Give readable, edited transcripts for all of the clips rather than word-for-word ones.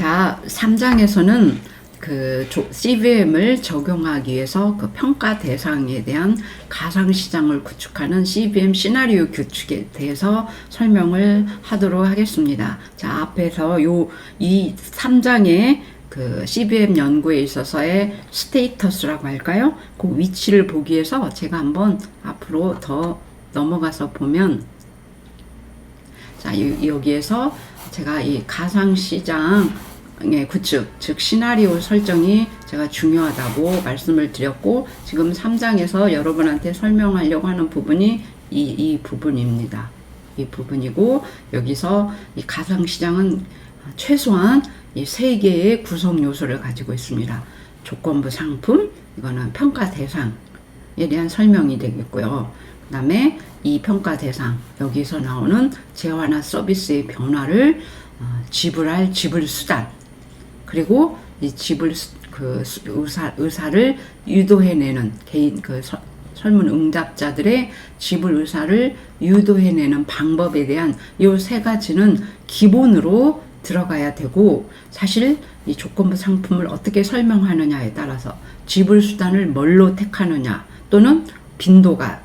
자, 3장에서는 CBM을 적용하기 위해서 그 평가 대상에 대한 가상시장을 구축하는 CBM 시나리오 구축에 대해서 설명을 하도록 하겠습니다. 자, 앞에서 이 3장의 그 CBM 연구에 있어서의 스테이터스라고 할까요? 그 위치를 보기 위해서 제가 한번 앞으로 더 넘어가서 보면, 자, 여기에서 제가 이 가상시장의 구축, 즉 시나리오 설정이 제가 중요하다고 말씀을 드렸고, 지금 3장에서 여러분한테 설명하려고 하는 부분이 이 부분입니다. 이 부분이고, 여기서 이 가상시장은 최소한 이 3개의 구성 요소를 가지고 있습니다. 조건부 상품, 이거는 평가 대상에 대한 설명이 되겠고요. 그 다음에 이 평가 대상, 여기서 나오는 재화나 서비스의 변화를 지불할 지불 수단, 그리고 이 지불 의사를 유도해내는 개인 설문 응답자들의 지불 의사를 유도해내는 방법에 대한 이 3가지는 기본으로 들어가야 되고, 사실 이 조건부 상품을 어떻게 설명하느냐에 따라서 지불 수단을 뭘로 택하느냐, 또는 빈도가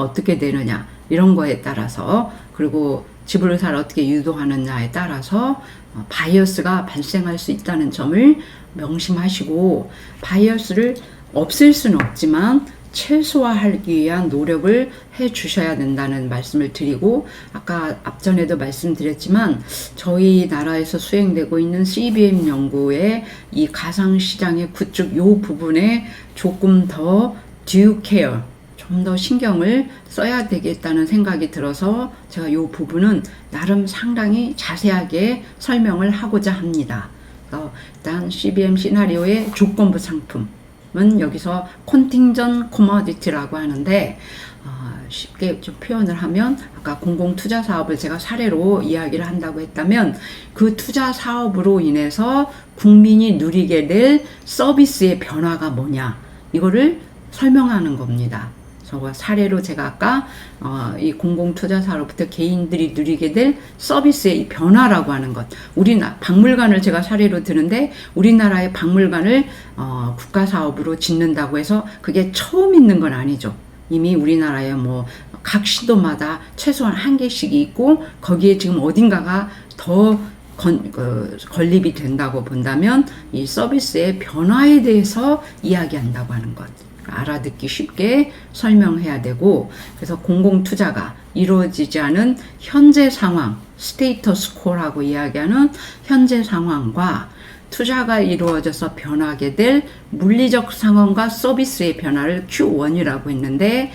어떻게 되느냐, 이런 거에 따라서, 그리고 지불 의사를 어떻게 유도하느냐에 따라서 바이어스가 발생할 수 있다는 점을 명심하시고, 바이어스를 없앨 수는 없지만 최소화하기 위한 노력을 해 주셔야 된다는 말씀을 드리고, 아까 앞전에도 말씀드렸지만 저희 나라에서 수행되고 있는 CBM 연구의 이 가상시장의 구축 요 부분에 조금 더 due care, 좀 더 신경을 써야 되겠다는 생각이 들어서 제가 이 부분은 나름 상당히 자세하게 설명을 하고자 합니다. 그래서 일단 CBM 시나리오의 조건부 상품은 여기서 컨팅전 코모디티라고 하는데, 쉽게 좀 표현을 하면, 아까 공공투자 사업을 제가 사례로 이야기를 한다고 했다면, 그 투자 사업으로 인해서 국민이 누리게 될 서비스의 변화가 뭐냐, 이거를 설명하는 겁니다. 사례로 제가 아까 이 공공투자사로부터 개인들이 누리게 될 서비스의 이 변화라고 하는 것, 박물관을 제가 사례로 드는데, 우리나라의 박물관을 국가사업으로 짓는다고 해서 그게 처음 있는 건 아니죠. 이미 우리나라에 각 시도마다 최소한 1개씩이 있고, 거기에 지금 어딘가가 더 건립이 된다고 본다면 이 서비스의 변화에 대해서 이야기한다고 하는 것, 알아듣기 쉽게 설명해야 되고, 그래서 공공투자가 이루어지지 않은 현재 상황, 스테이터스 코라고 이야기하는 현재 상황과 투자가 이루어져서 변하게 될 물리적 상황과 서비스의 변화를 Q1이라고 했는데,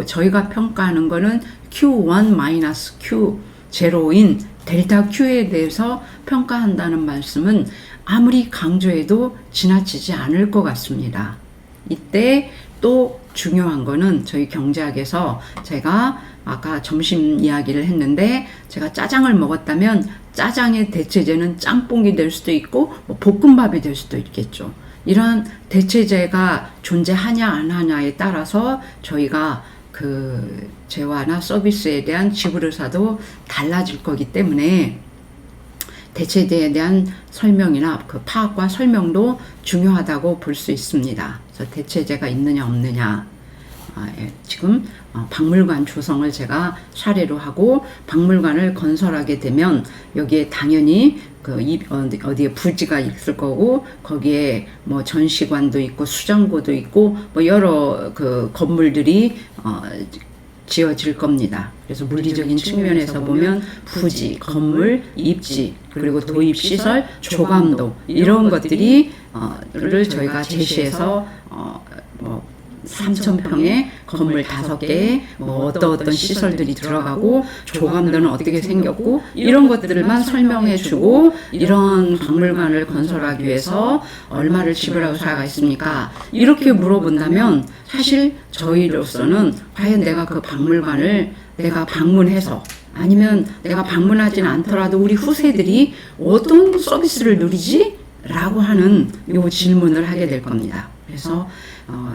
저희가 평가하는 거는 Q1-Q0인 델타 Q에 대해서 평가한다는 말씀은 아무리 강조해도 지나치지 않을 것 같습니다. 이때 또 중요한 거는, 저희 경제학에서 제가 아까 점심 이야기를 했는데, 제가 짜장을 먹었다면 짜장의 대체제는 짬뽕이 될 수도 있고 볶음밥이 될 수도 있겠죠. 이러한 대체제가 존재하냐 안 하냐에 따라서 저희가 그 재화나 서비스에 대한 지불 의사도 달라질 거기 때문에 대체제에 대한 설명이나 그 파악과 설명도 중요하다고 볼 수 있습니다. 그래서 대체제가 있느냐 없느냐, 지금 박물관 조성을 제가 사례로 하고, 박물관을 건설하게 되면 여기에 당연히 어디에 부지가 있을 거고, 거기에 전시관도 있고 수장고도 있고 여러 건물들이 지어질 겁니다. 그래서 물리적인 측면에서 보면 부지, 건물, 입지, 그리고 도입시설, 조감도, 이런 것들이 저희가 제시해서 3,000평의 건물 5개에 어떤 시설들이 들어가고, 조감도는 어떻게 생겼고, 이런 것들만 설명해주고, 이런 박물관을 건설하기 위해서 얼마를 지불하고 살아가있습니까? 이렇게 물어본다면 사실 저희로서는 과연 내가 그 박물관을 내가 방문해서, 아니면 내가 방문하지는 않더라도 우리 후세들이 어떤 서비스를 누리지? 라고 하는 요 질문을 하게 될 겁니다. 그래서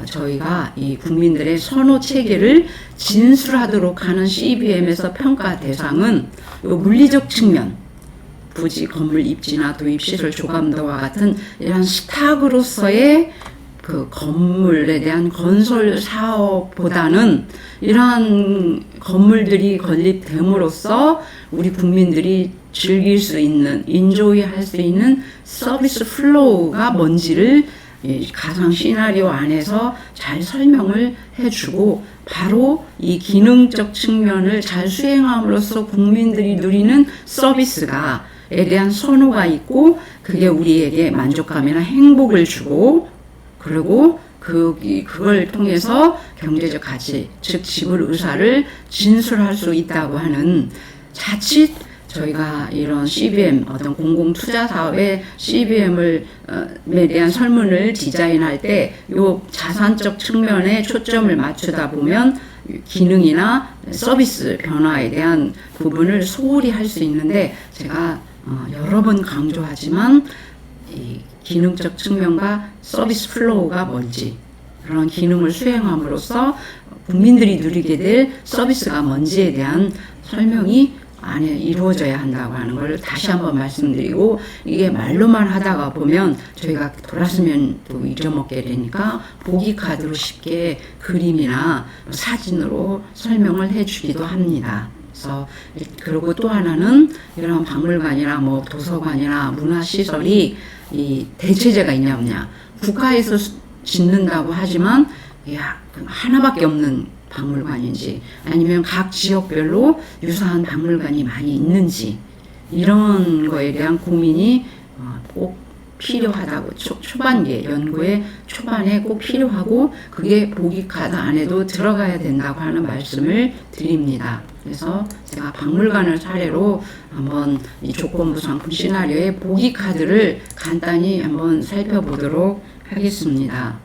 저희가 이 국민들의 선호 체계를 진술하도록 하는 CBM에서 평가 대상은 요 물리적 측면, 부지, 건물 입지나 도입 시설 조감도와 같은 이런 스탁으로서의 그 건물에 대한 건설 사업보다는 이러한 건물들이 건립됨으로써 우리 국민들이 즐길 수 있는, 인조이 할 수 있는 서비스 플로우가 뭔지를 이 가상 시나리오 안에서 잘 설명을 해주고 바로 이 기능적 측면을 잘 수행함으로써 국민들이 누리는 서비스가에 대한 선호가 있고 그게 우리에게 만족감이나 행복을 주고 그리고 그걸 통해서 경제적 가치, 즉 지불 의사를 진술할 수 있다고 하는 자칫 저희가 이런 CBM 어떤 공공 투자 사업의 CBM에 대한 설문을 디자인할 때 요 자산적 측면에 초점을 맞추다 보면 기능이나 서비스 변화에 대한 부분을 소홀히 할 수 있는데 제가 여러 번 강조하지만 이 기능적 측면과 서비스 플로우가 뭔지 그런 기능을 수행함으로써 국민들이 누리게 될 서비스가 뭔지에 대한 설명이 안에 이루어져야 한다고 하는 걸 다시 한번 말씀드리고 이게 말로만 하다가 보면 저희가 돌아서면 또 잊어먹게 되니까 보기 카드로 쉽게 그림이나 사진으로 설명을 해주기도 합니다. 그래서 그리고 또 하나는 이런 박물관이나 뭐 도서관이나 문화시설이 이 대체제가 있냐 없냐 국가에서 짓는다고 하지만 하나밖에 없는 박물관인지 아니면 각 지역별로 유사한 박물관이 많이 있는지 이런 거에 대한 고민이 꼭 필요하다고 초반기에 연구의 초반에 꼭 필요하고 그게 보기 카드 안에도 들어가야 된다고 하는 말씀을 드립니다. 그래서 제가 박물관을 사례로 한번 이 조건부 상품 시나리오의 보기 카드를 간단히 한번 살펴보도록 하겠습니다.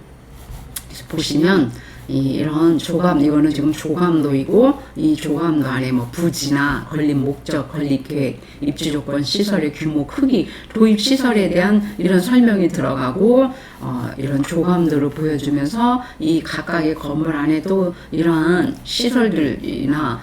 그래서 보시면 이런 조감, 이거는 지금 조감도이고 이 조감도 안에 뭐 부지나 건립 목적, 건립 계획, 입지 조건, 시설의 규모, 크기, 도입 시설에 대한 이런 설명이 들어가고 이런 조감도를 보여주면서 이 각각의 건물 안에도 이러한 시설들이나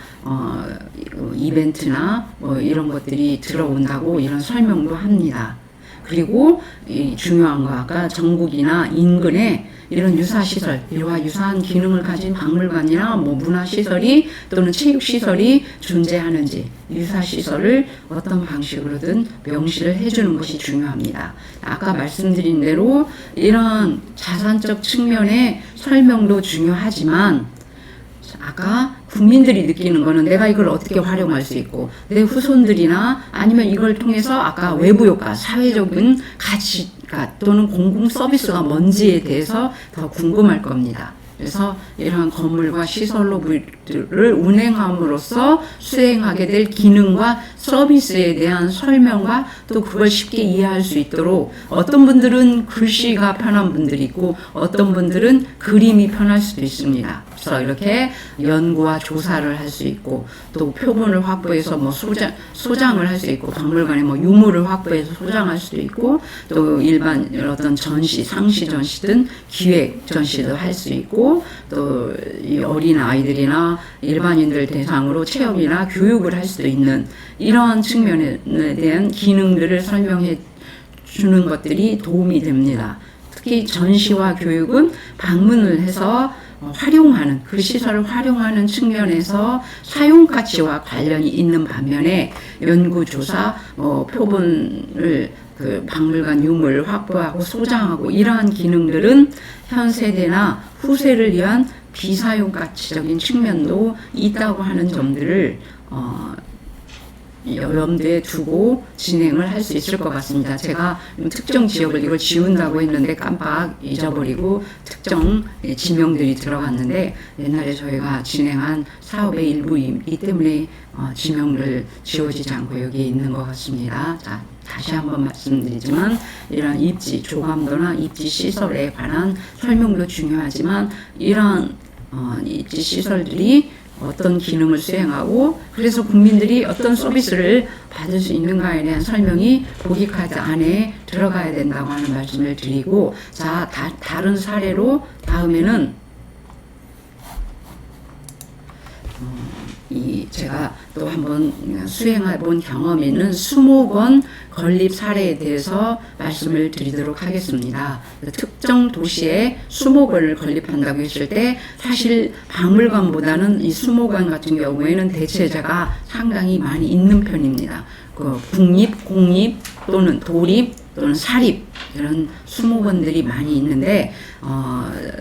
이벤트나 뭐 이런 것들이 들어온다고 이런 설명도 합니다. 그리고 이 중요한 거 아까 전국이나 인근에 이런 유사시설, 이와 유사한 기능을 가진 박물관이나 뭐 문화시설이 또는 체육시설이 존재하는지 유사시설을 어떤 방식으로든 명시를 해주는 것이 중요합니다. 아까 말씀드린 대로 이런 자산적 측면의 설명도 중요하지만 아까 국민들이 느끼는 거는 내가 이걸 어떻게 활용할 수 있고 내 후손들이나 아니면 이걸 통해서 아까 외부 효과, 사회적인 가치가 또는 공공 서비스가 뭔지에 대해서 더 궁금할 겁니다. 그래서 이러한 건물과 시설로를 운행함으로써 수행하게 될 기능과 서비스에 대한 설명과 또 그걸 쉽게 이해할 수 있도록 어떤 분들은 글씨가 편한 분들이 있고 어떤 분들은 그림이 편할 수도 있습니다. 그래서 이렇게 연구와 조사를 할 수 있고 또 표본을 확보해서 뭐 소장을 할 수 있고 박물관에 뭐 유물을 확보해서 소장할 수도 있고 또 일반 어떤 전시, 상시 전시든 기획 전시도 할 수 있고 또 이 어린 아이들이나 일반인들 대상으로 체험이나 교육을 할 수도 있는 이런 측면에 대한 기능들을 설명해 주는 것들이 도움이 됩니다. 특히 전시와 교육은 방문을 해서 활용하는 그 시설을 활용하는 측면에서 사용 가치와 관련이 있는 반면에 연구조사, 표본을 그 박물관 유물을 확보하고 소장하고 이러한 기능들은 현 세대나 후세를 위한 비사용 가치적인 측면도 있다고 하는 점들을 염두에 두고 진행을 할 수 있을 것 같습니다. 제가 특정 지역을 이걸 지운다고 했는데 깜빡 잊어버리고 특정 지명들이 들어갔는데 옛날에 저희가 진행한 사업의 일부이기 때문에 지명을 지워지지 않고 여기에 있는 것 같습니다. 자, 다시 한번 말씀드리지만 이런 입지, 조감도나 입지 시설에 관한 설명도 중요하지만 이런 입지 시설들이 어떤 기능을 수행하고 그래서 국민들이 어떤 서비스를 받을 수 있는가에 대한 설명이 보기 카드 안에 들어가야 된다고 하는 말씀을 드리고 자 다른 사례로 다음에는 제가 또 한번 수행해 본 경험이 있는 수목원 건립 사례에 대해서 말씀을 드리도록 하겠습니다. 특정 도시에 수목원을 건립한다고 했을 때 사실 박물관보다는 이 수목원 같은 경우에는 대체자가 상당히 많이 있는 편입니다. 국립, 공립 또는 도립 또는 사립 이런 수목원들이 많이 있는데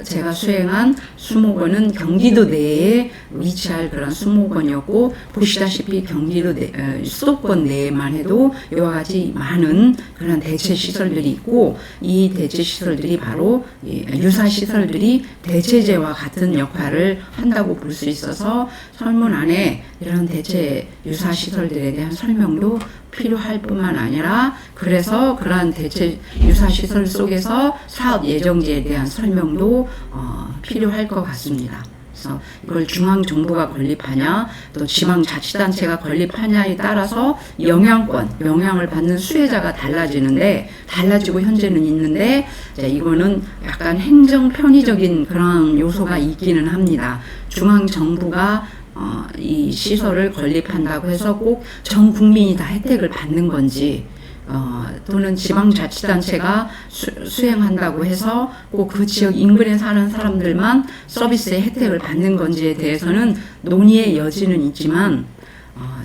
제가 수행한 수목원은 경기도 내에 위치할 그런 수목원이었고, 보시다시피 경기도 수도권 내에만 해도 이와 같이 많은 그런 대체 시설들이 있고, 이 대체 시설들이 바로 유사 시설들이 대체제와 같은 역할을 한다고 볼 수 있어서 설문 안에 이런 대체 유사 시설들에 대한 설명도 필요할 뿐만 아니라, 그래서 그러한 대체 유사 시설 속에서 사업 예정지에 대한 설명도 필요할 것 같습니다. 그래서 이걸 중앙정부가 건립하냐 또 지방자치단체가 건립하냐에 따라서 영향을 받는 수혜자가 달라지고 현재는 있는데, 이거는 약간 행정 편의적인 그런 요소가 있기는 합니다. 중앙정부가 이 시설을 건립한다고 해서 꼭 전 국민이 다 혜택을 받는 건지, 또는 지방자치단체가 수행한다고 해서 꼭 그 지역 인근에 사는 사람들만 서비스의 혜택을 받는 건지에 대해서는 논의의 여지는 있지만,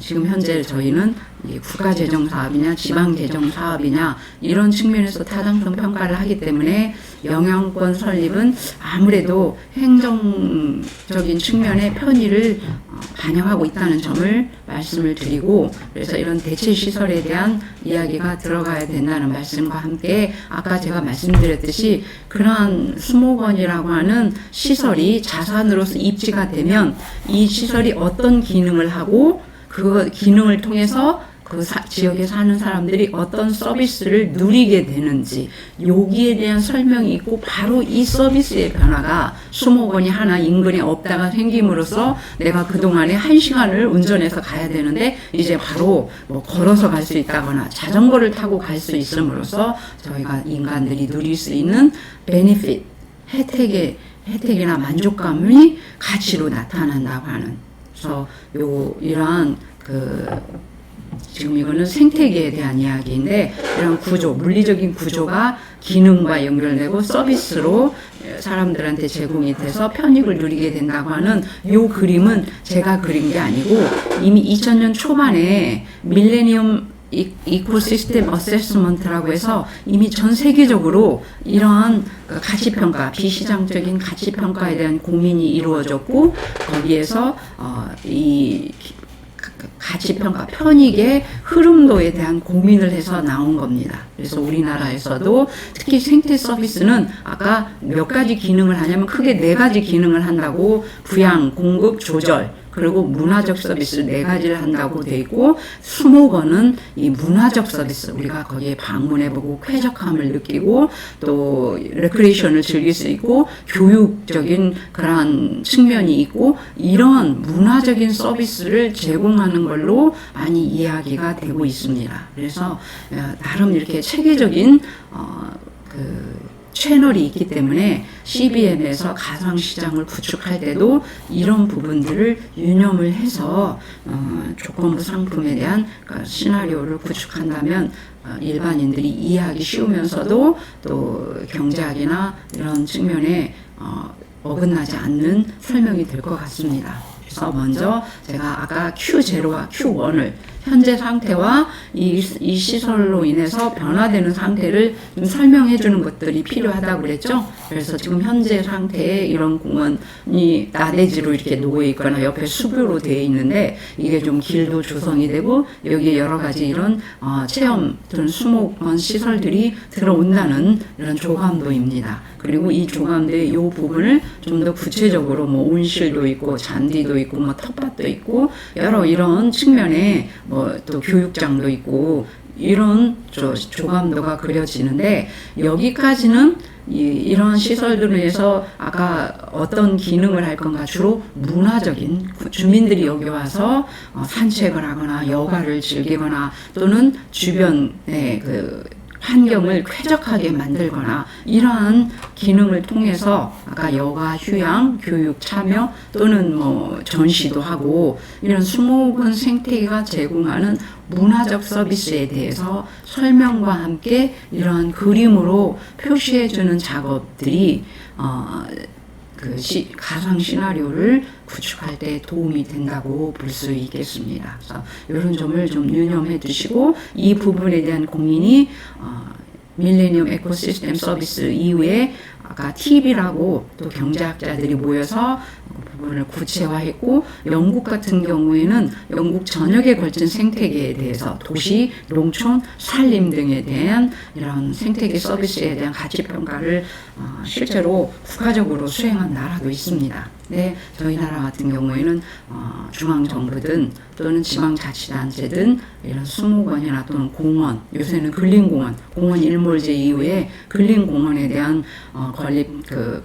지금 현재 저희는 국가재정사업이냐 지방재정사업이냐 이런 측면에서 타당성 평가를 하기 때문에 영향권 설립은 아무래도 행정적인 측면의 편의를 반영하고 있다는 점을 말씀을 드리고, 그래서 이런 대체시설에 대한 이야기가 들어가야 된다는 말씀과 함께, 아까 제가 말씀드렸듯이 그러한 수목원이라고 하는 시설이 자산으로서 입지가 되면 이 시설이 어떤 기능을 하고 그 기능을 통해서 그 지역에 사는 사람들이 어떤 서비스를 누리게 되는지, 여기에 대한 설명이 있고, 바로 이 서비스의 변화가 수목원이 하나 인근에 없다가 생김으로써 내가 그동안에 1시간을 운전해서 가야 되는데 이제 바로 걸어서 갈 수 있다거나 자전거를 타고 갈 수 있음으로써 저희가 인간들이 누릴 수 있는 베니핏, 혜택이나 만족감이 가치로 나타난다고 하는, 그래서 이러한 지금 이거는 생태계에 대한 이야기인데, 이런 구조, 물리적인 구조가 기능과 연결되고 서비스로 사람들한테 제공이 돼서 편익을 누리게 된다고 하는 이 그림은 제가 그린 게 아니고, 이미 2000년 초반에 밀레니엄 이코시스템 어세스먼트라고 해서 이미 전 세계적으로 이러한 가치평가, 비시장적인 가치평가에 대한 고민이 이루어졌고, 거기에서 이 가치평가, 편익의 흐름도에 대한 고민을 해서 나온 겁니다. 그래서 우리나라에서도 특히 생태 서비스는 아까 몇 가지 기능을 하냐면 크게 4가지 기능을 한다고, 부양, 공급, 조절, 그리고 문화적 서비스 4가지를 한다고 돼 있고, 수목원은 이 문화적 서비스, 우리가 거기에 방문해보고 쾌적함을 느끼고 또 레크레이션을 즐길 수 있고 교육적인 그러한 측면이 있고, 이런 문화적인 서비스를 제공하는 걸로 많이 이야기가 되고 있습니다. 그래서 나름 이렇게 체계적인 채널이 있기 때문에 CBM에서 가상시장을 구축할 때도 이런 부분들을 유념을 해서 조건부 상품에 대한 시나리오를 구축한다면 일반인들이 이해하기 쉬우면서도 또 경제학이나 이런 측면에 어긋나지 않는 설명이 될 것 같습니다. 그래서 먼저 제가 아까 Q0와 Q1을 현재 상태와 이 시설로 인해서 변화되는 상태를 좀 설명해 주는 것들이 필요하다고 그랬죠. 그래서 지금 현재 상태에 이런 공원이 나대지로 이렇게 놓여 있거나 옆에 수교로 되어 있는데, 이게 좀 길도 조성이 되고 여기에 여러 가지 이런 체험 또는 수목원 시설들이 들어온다는 이런 조감도입니다. 그리고 이 조감도의 이 부분을 좀 더 구체적으로 온실도 있고 잔디도 있고 텃밭도 있고 여러 이런 측면에 또 교육장도 있고 이런 조감도가 그려지는데, 여기까지는 이런 시설들을 위해서 아까 어떤 기능을 할 건가, 주로 문화적인, 주민들이 여기 와서 산책을 하거나 여가를 즐기거나 또는 주변에 환경을 쾌적하게 만들거나 이러한 기능을 통해서 아까 여가, 휴양, 교육, 참여 또는 뭐 전시도 하고 이런 수목원 생태계가 제공하는 문화적 서비스에 대해서 설명과 함께 이러한 그림으로 표시해주는 작업들이 가상 시나리오를 구축할 때 도움이 된다고 볼 수 있겠습니다. 그래서 이런 점을 좀 유념해 두시고 이 부분에 대한 고민이 밀레니엄 에코시스템 서비스 이후에 아까 TV라고 또 경제학자들이 모여서 그 부분을 구체화했고 영국 같은 경우에는 영국 전역에 걸친 생태계에 대해서 도시, 농촌, 산림 등에 대한 이런 생태계 서비스에 대한 가치평가를 실제로 국가적으로 수행한 나라도 있습니다. 네, 저희 나라 같은 경우에는 중앙정부든 또는 지방자치단체든 이런 수목원이나 또는 공원, 요새는 근린공원, 공원 일몰제 이후에 근린공원에 대한 건립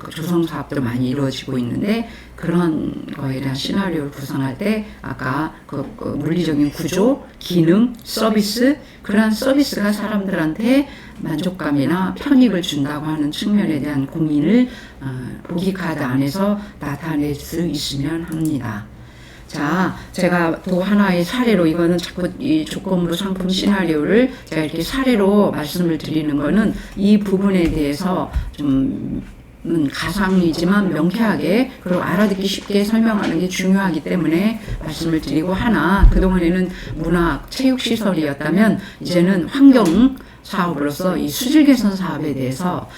조성 사업도 많이 이루어지고 있는데 그런 거에 대한 시나리오를 구성할 때 아까 물리적인 구조, 기능, 서비스 그러한 서비스가 사람들한테 만족감이나 편익을 준다고 하는 측면에 대한 고민을 보기 카드 안에서 나타낼 수 있으면 합니다. 자, 제가 또 하나의 사례로 이거는 자꾸 이 조건부 상품 시나리오를 제가 이렇게 사례로 말씀을 드리는 거는 이 부분에 대해서 좀 가상이지만 명쾌하게 그리고 알아듣기 쉽게 설명하는 게 중요하기 때문에 말씀을 드리고 하나 그동안에는 문화 체육시설이었다면 이제는 환경 사업으로서 이 수질 개선 사업에 대해서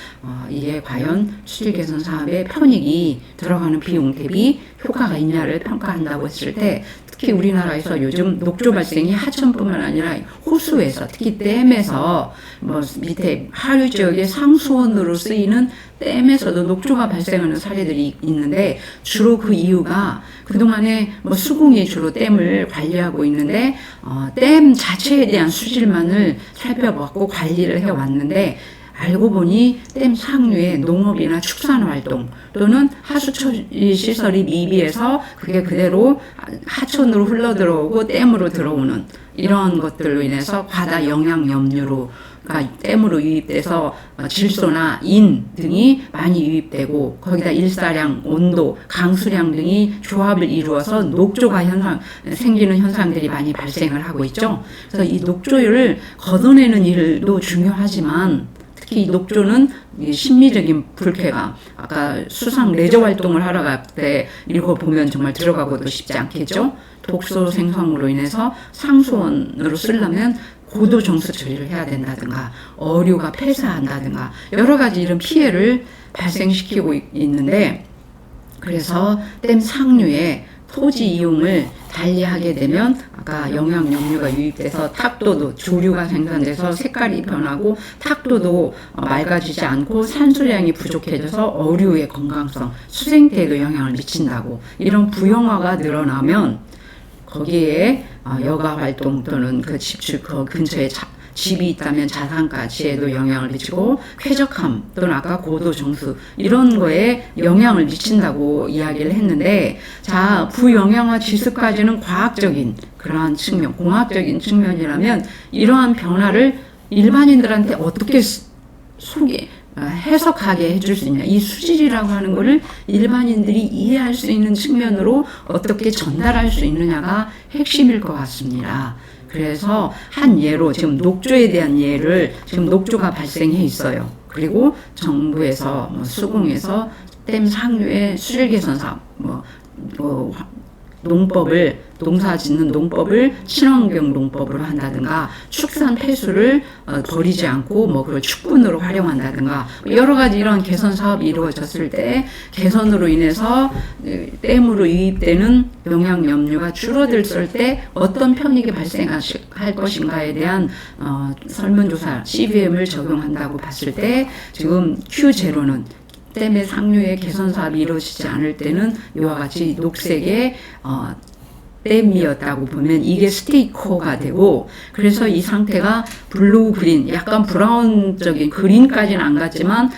이게 과연 수질 개선 사업의 편익이 들어가는 비용 대비 효과가 있냐를 평가한다고 했을 때 특히 우리나라에서 요즘 녹조 발생이 하천뿐만 아니라 호수에서 특히 댐에서 뭐 밑에 하류 지역의 상수원으로 쓰이는 댐에서도 녹조가 발생하는 사례들이 있는데 주로 그 이유가 그동안에 뭐 수공이 주로 댐을 관리하고 있는데 댐 자체에 대한 수질만을 살펴봤고 관리를 해왔는데 알고 보니 댐 상류의 농업이나 축산활동 또는 하수처리 시설이 미비해서 그게 그대로 하천으로 흘러들어오고 댐으로 들어오는 이런 것들로 인해서 과다 영양 염류로 댐으로 유입돼서 질소나 인 등이 많이 유입되고 거기다 일사량, 온도, 강수량 등이 조합을 이루어서 녹조가 생기는 현상들이 많이 발생을 하고 있죠. 그래서 이 녹조를 걷어내는 일도 중요하지만 특히 이 녹조는 심미적인 불쾌감, 아까 수상 레저 활동을 하러 갈 때 이거 보면 정말 들어가고도 싶지 않겠죠? 독소 생성으로 인해서 상수원으로 쓰려면 고도 정수 처리를 해야 된다든가 어류가 폐사한다든가 여러 가지 이런 피해를 발생시키고 있는데 그래서 댐 상류에 토지 이용을 달리하게 되면 아까 영양 염류가 유입돼서 탁도도 조류가 생산돼서 색깔이 변하고 탁도도 맑아지지 않고 산소량이 부족해져서 어류의 건강성, 수생태에도 영향을 미친다고 이런 부영화가 늘어나면 거기에 여가 활동 또는 그 근처에 집이 있다면 자산가치에도 영향을 미치고 쾌적함 또는 아까 고도 정수 이런 거에 영향을 미친다고 이야기를 했는데 자 부영향화 지수까지는 과학적인 그러한 측면 공학적인 측면이라면 이러한 변화를 일반인들한테 어떻게 해석하게 해줄 수 있냐 이 수질이라고 하는 거를 일반인들이 이해할 수 있는 측면으로 어떻게 전달할 수 있느냐가 핵심일 것 같습니다. 그래서 한 예로 지금 녹조에 대한 예를 지금 녹조가 발생해 있어요. 그리고 정부에서 수공에서 댐 상류의 수질 개선 사업 농사 짓는 농법을 친환경 농법으로 한다든가 축산 폐수를 버리지 않고 그걸 축분으로 활용한다든가 여러 가지 이런 개선 사업이 이루어졌을 때 개선으로 인해서 댐으로 유입되는 영양 염류가 줄어들었을 때 어떤 편익이 발생할 것인가에 대한 설문조사 CBM을 적용한다고 봤을 때 지금 Q0는 댐의 상류의 개선 사업이 이루어지지 않을 때는 이와 같이 녹색의 댐이었다고 보면 이게 스테이커가 되고 그래서 이 상태가 블루 그린 약간 브라운적인 그린까지는 안 갔지만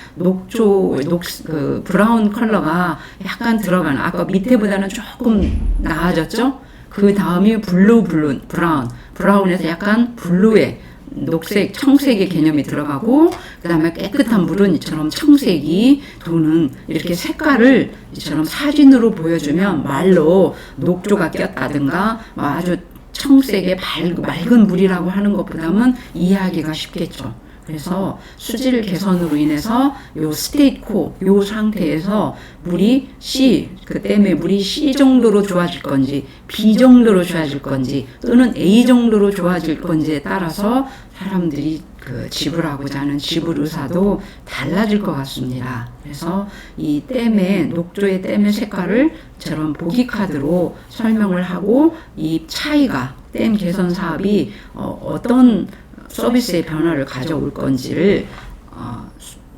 브라운 컬러가 약간 들어가는 아까 밑에보다는 조금 나아졌죠. 그 다음이 브라운에서 약간 블루에 녹색, 청색의 개념이 들어가고 그 다음에 깨끗한 물은 이처럼 청색이 도는 이렇게 색깔을 이처럼 사진으로 보여주면 말로 녹조가 꼈다든가 아주 청색의 맑은 물이라고 하는 것보다는 이해하기가 쉽겠죠. 그래서 수질 개선으로 인해서 요 스테이트 코, 요 상태에서 물이 C, 그 댐의 물이 C 정도로 좋아질 건지 B 정도로 좋아질 건지 또는 A 정도로 좋아질 건지에 따라서 사람들이 그 지불하고자 하는 지불 의사도 달라질 것 같습니다. 그래서 이 댐의 녹조의 댐의 색깔을 저런 보기 카드로 설명을 하고 이 차이가 댐 개선 사업이 어떤 서비스의 변화를 가져올 건지를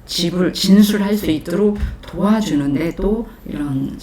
진술할 수 있도록 도와주는데 또 이런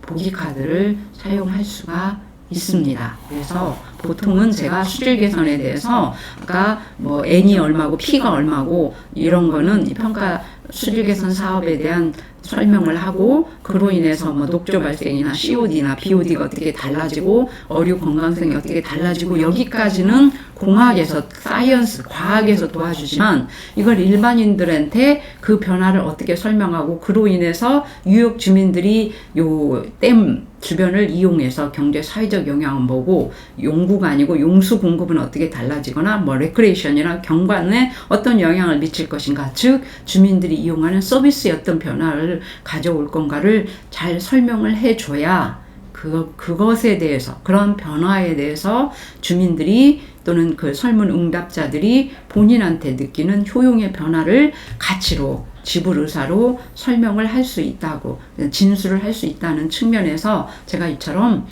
보기 카드를 사용할 수가 있습니다. 그래서 보통은 제가 수질 개선에 대해서 아까 뭐 N이 얼마고 P가 얼마고 이런 거는 이 평가 수질 개선 사업에 대한 설명을 하고 그로 인해서 뭐 녹조 발생이나 COD나 BOD가 어떻게 달라지고 어류 건강성이 어떻게 달라지고 여기까지는 공학에서 사이언스 과학에서 도와주지만 이걸 일반인들한테 그 변화를 어떻게 설명하고 그로 인해서 유역 주민들이 요 댐 주변을 이용해서 경제 사회적 영향은 뭐고 용구가 아니고 용수 공급은 어떻게 달라지거나 뭐 레크레이션이나 경관에 어떤 영향을 미칠 것인가 즉 주민들이 이용하는 서비스의 어떤 변화를 가져올 건가를 잘 설명을 해줘야 그것에 대해서 그런 변화에 대해서 주민들이 또는 그 설문 응답자들이 본인한테 느끼는 효용의 변화를 가치로 지불 의사로 설명을 할 수 있다고 진술을 할 수 있다는 측면에서 제가 이처럼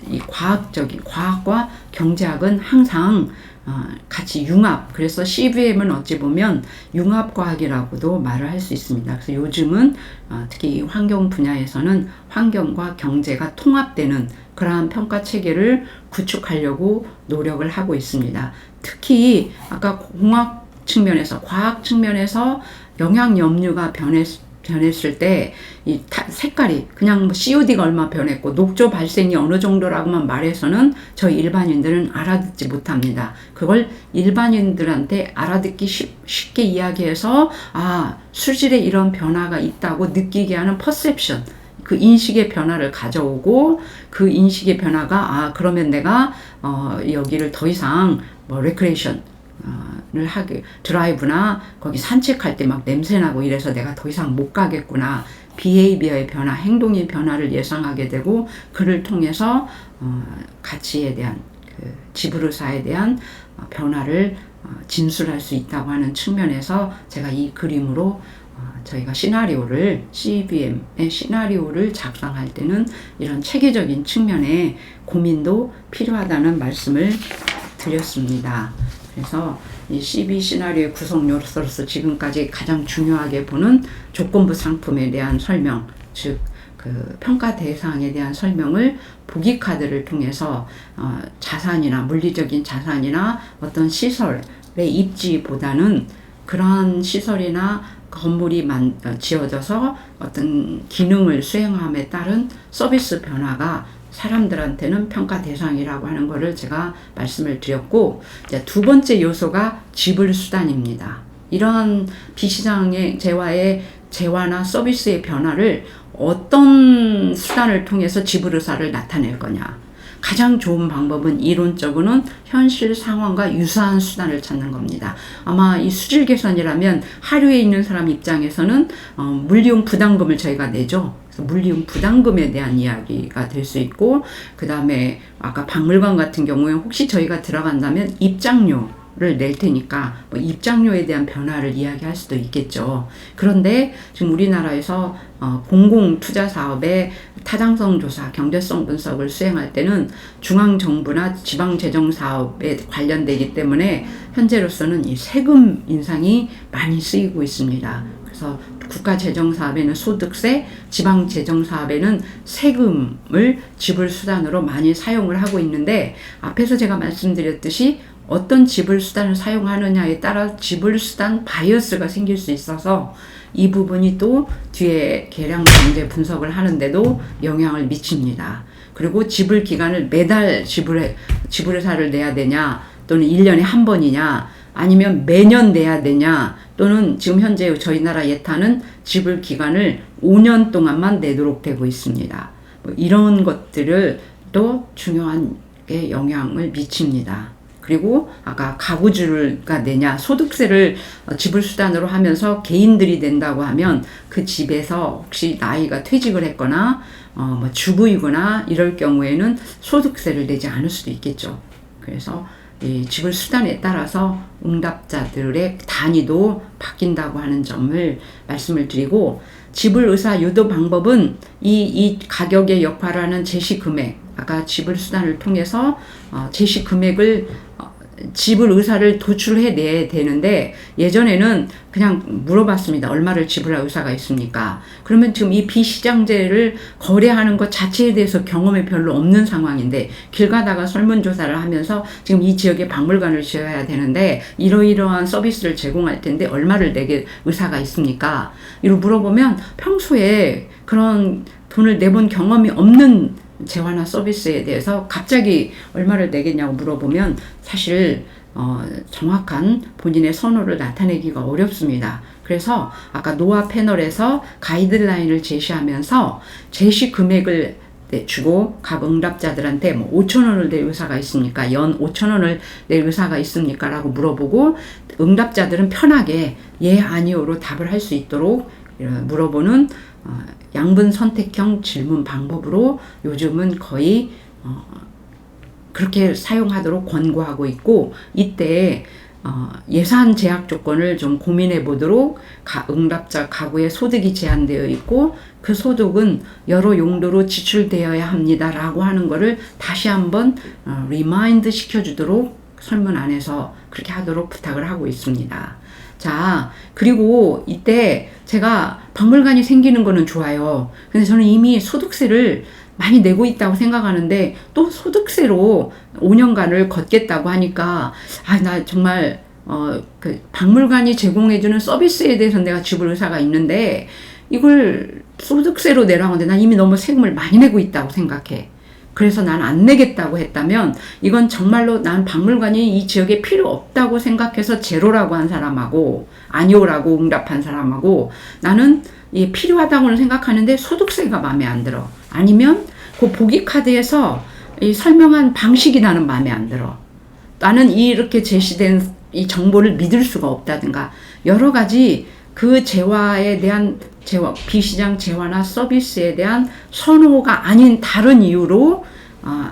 이 과학과 경제학은 항상 같이 융합 그래서 CBM은 어찌 보면 융합과학이라고도 말을 할 수 있습니다. 그래서 요즘은 특히 환경 분야에서는 환경과 경제가 통합되는 그러한 평가 체계를 구축하려고 노력을 하고 있습니다. 특히 아까 공학 측면에서 과학 측면에서 영양 염류가 변했을 때 이 색깔이 그냥 뭐 COD가 얼마 변했고 녹조 발생이 어느 정도라고만 말해서는 저희 일반인들은 알아듣지 못합니다. 그걸 일반인들한테 알아듣기 쉽게 이야기해서 수질에 이런 변화가 있다고 느끼게 하는 퍼셉션 그 인식의 변화를 가져오고 그 인식의 변화가 그러면 내가 여기를 더 이상 뭐 레크레이션 를 하게 드라이브나 거기 산책할 때 막 냄새나고 이래서 내가 더 이상 못 가겠구나 비헤이비어의 변화 행동의 변화를 예상하게 되고 그를 통해서 가치에 대한 그 지불의사에 대한 변화를 진술할 수 있다고 하는 측면에서 제가 이 그림으로 저희가 시나리오를 CBM의 시나리오를 작성할 때는 이런 체계적인 측면의 고민도 필요하다는 말씀을 드렸습니다. 그래서 이 CB 시나리오의 구성 요소로서 지금까지 가장 중요하게 보는 조건부 상품에 대한 설명, 즉 그 평가 대상에 대한 설명을 보기 카드를 통해서 자산이나 물리적인 자산이나 어떤 시설의 입지보다는 그러한 시설이나 건물이 지어져서 어떤 기능을 수행함에 따른 서비스 변화가 사람들한테는 평가 대상이라고 하는 것을 제가 말씀을 드렸고 이제 두 번째 요소가 지불 수단입니다. 이러한 비시장의 재화나 서비스의 변화를 어떤 수단을 통해서 지불 의사를 나타낼 거냐. 가장 좋은 방법은 이론적으로는 현실 상황과 유사한 수단을 찾는 겁니다. 아마 이 수질 개선이라면 하류에 있는 사람 입장에서는 물리용 부담금을 저희가 내죠. 그래서 물리용 부담금에 대한 이야기가 될 수 있고 그 다음에 아까 박물관 같은 경우에 혹시 저희가 들어간다면 입장료를 낼 테니까 뭐 입장료에 대한 변화를 이야기할 수도 있겠죠. 그런데 지금 우리나라에서 공공투자 사업의 타당성 조사, 경제성 분석을 수행할 때는 중앙정부나 지방재정 사업에 관련되기 때문에 현재로서는 이 세금 인상이 많이 쓰이고 있습니다. 그래서 국가재정사업에는 소득세, 지방재정사업에는 세금을 지불수단으로 많이 사용을 하고 있는데 앞에서 제가 말씀드렸듯이 어떤 지불수단을 사용하느냐에 따라 지불수단 바이어스가 생길 수 있어서 이 부분이 또 뒤에 계량 경제 분석을 하는데도 영향을 미칩니다. 그리고 지불 기간을 매달 지불회사를 내야 되냐 또는 1년에 한 번이냐, 아니면 매년 내야 되냐, 또는 지금 현재 저희 나라 예타는 지불 기간을 5년 동안만 내도록 되고 있습니다. 뭐 이런 것들을 또 중요하게 영향을 미칩니다. 그리고 아까 가구주가 내냐, 소득세를 지불 수단으로 하면서 개인들이 낸다고 하면 그 집에서 혹시 나이가 퇴직을 했거나 뭐 주부이거나 이럴 경우에는 소득세를 내지 않을 수도 있겠죠. 그래서 이 지불 수단에 따라서 응답자들의 단위도 바뀐다고 하는 점을 말씀을 드리고, 지불 의사 유도 방법은 이 가격의 역할을 하는 제시 금액, 아까 지불 수단을 통해서 제시 금액을 지불 의사를 도출해 내야 되는데, 예전에는 그냥 물어봤습니다. 얼마를 지불할 의사가 있습니까? 그러면 지금 이 비시장제를 거래하는 것 자체에 대해서 경험이 별로 없는 상황인데, 길 가다가 설문조사를 하면서 지금 이 지역에 박물관을 지어야 되는데 이러이러한 서비스를 제공할 텐데 얼마를 내게 의사가 있습니까? 이렇게 물어보면 평소에 그런 돈을 내본 경험이 없는 재화나 서비스에 대해서 갑자기 얼마를 내겠냐고 물어보면 사실 정확한 본인의 선호를 나타내기가 어렵습니다. 그래서 아까 노아 패널에서 가이드라인을 제시하면서 제시 금액을 주고 각 응답자들한테 뭐 5,000원을 낼 의사가 있습니까? 연 5,000원을 낼 의사가 있습니까? 라고 물어보고, 응답자들은 편하게 예, 아니요로 답을 할 수 있도록 물어보는 양분 선택형 질문 방법으로 요즘은 거의 그렇게 사용하도록 권고하고 있고, 이때 예산 제약 조건을 좀 고민해 보도록, 응답자 가구의 소득이 제한되어 있고 그 소득은 여러 용도로 지출되어야 합니다 라고 하는 거를 다시 한번 리마인드 시켜주도록 설문 안에서 그렇게 하도록 부탁을 하고 있습니다. 자, 그리고 이때 제가 박물관이 생기는 거는 좋아요. 근데 저는 이미 소득세를 많이 내고 있다고 생각하는데 또 소득세로 5년간을 걷겠다고 하니까 나 정말 그 박물관이 제공해주는 서비스에 대해서 내가 지불 의사가 있는데 이걸 소득세로 내라고 하는데 난 이미 너무 세금을 많이 내고 있다고 생각해. 그래서 난 안 내겠다고 했다면 이건 정말로 난 박물관이 이 지역에 필요 없다고 생각해서 제로라고 한 사람하고 아니오라고 응답한 사람하고, 나는 이게 필요하다고는 생각하는데 소득세가 마음에 안 들어, 아니면 그 보기카드에서 이 설명한 방식이 나는 마음에 안 들어, 나는 이렇게 제시된 이 정보를 믿을 수가 없다든가, 여러 가지 그 재화에 대한 비시장 재화나 서비스에 대한 선호가 아닌 다른 이유로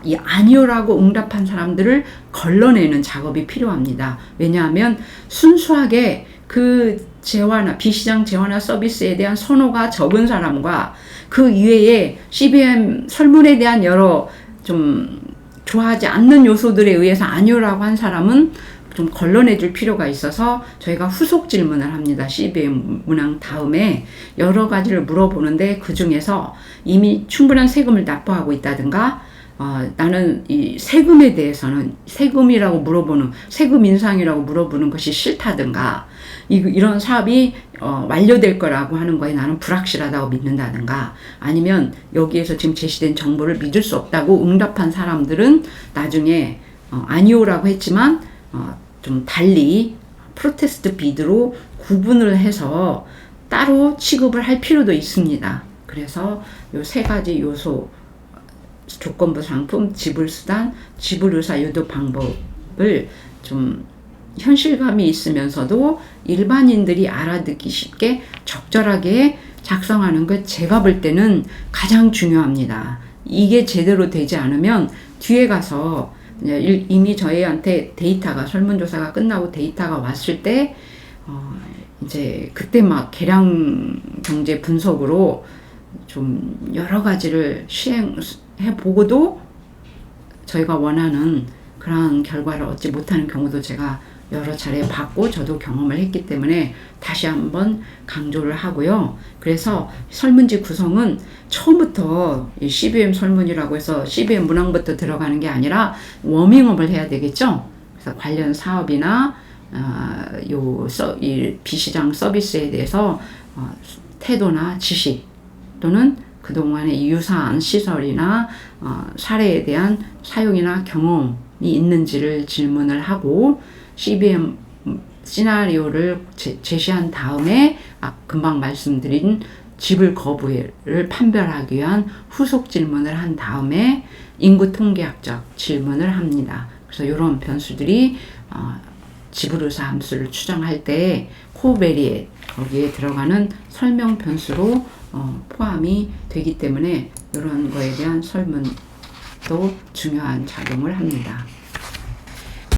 이 아니오라고 응답한 사람들을 걸러내는 작업이 필요합니다. 왜냐하면 순수하게 그 재화나 비시장 재화나 서비스에 대한 선호가 적은 사람과 그 이외에 CBM 설문에 대한 여러 좀 좋아하지 않는 요소들에 의해서 아니오라고 한 사람은 좀 걸러내줄 필요가 있어서 저희가 후속 질문을 합니다. CBM 문항 다음에 여러 가지를 물어보는데, 그 중에서 이미 충분한 세금을 납부하고 있다든가, 나는 이 세금에 대해서는 세금이라고 물어보는, 세금 인상이라고 물어보는 것이 싫다든가, 이런 사업이 완료될 거라고 하는 거에 나는 불확실하다고 믿는다든가, 아니면 여기에서 지금 제시된 정보를 믿을 수 없다고 응답한 사람들은 나중에 아니오라고 했지만 좀 달리 프로테스트 비드로 구분을 해서 따로 취급을 할 필요도 있습니다. 그래서 요 세 가지 요소, 조건부 상품, 지불수단, 지불의사 유도 방법을 좀 현실감이 있으면서도 일반인들이 알아듣기 쉽게 적절하게 작성하는 것, 제가 볼 때는 가장 중요합니다. 이게 제대로 되지 않으면 뒤에 가서 이미 저희한테 데이터가, 설문조사가 끝나고 데이터가 왔을 때 이제 그때 막 계량 경제 분석으로 좀 여러 가지를 시행해 보고도 저희가 원하는 그런 결과를 얻지 못하는 경우도 제가 여러 차례 봤고 저도 경험을 했기 때문에 다시 한번 강조를 하고요. 그래서 설문지 구성은 처음부터 이 CBM 설문이라고 해서 CBM 문항부터 들어가는 게 아니라 워밍업을 해야 되겠죠. 그래서 관련 사업이나 이 비시장 서비스에 대해서 태도나 지식, 또는 그동안의 유사한 시설이나 사례에 대한 사용이나 경험 있는지를 질문을 하고 CBM 시나리오를 제시한 다음에 금방 말씀드린 지불 거부를 판별하기 위한 후속 질문을 한 다음에 인구 통계학적 질문을 합니다. 그래서 이런 변수들이 지불의사 함수를 추정할 때 코베리에 거기에 들어가는 설명 변수로 포함이 되기 때문에 이런 거에 대한 설문도 중요한 작용을 합니다.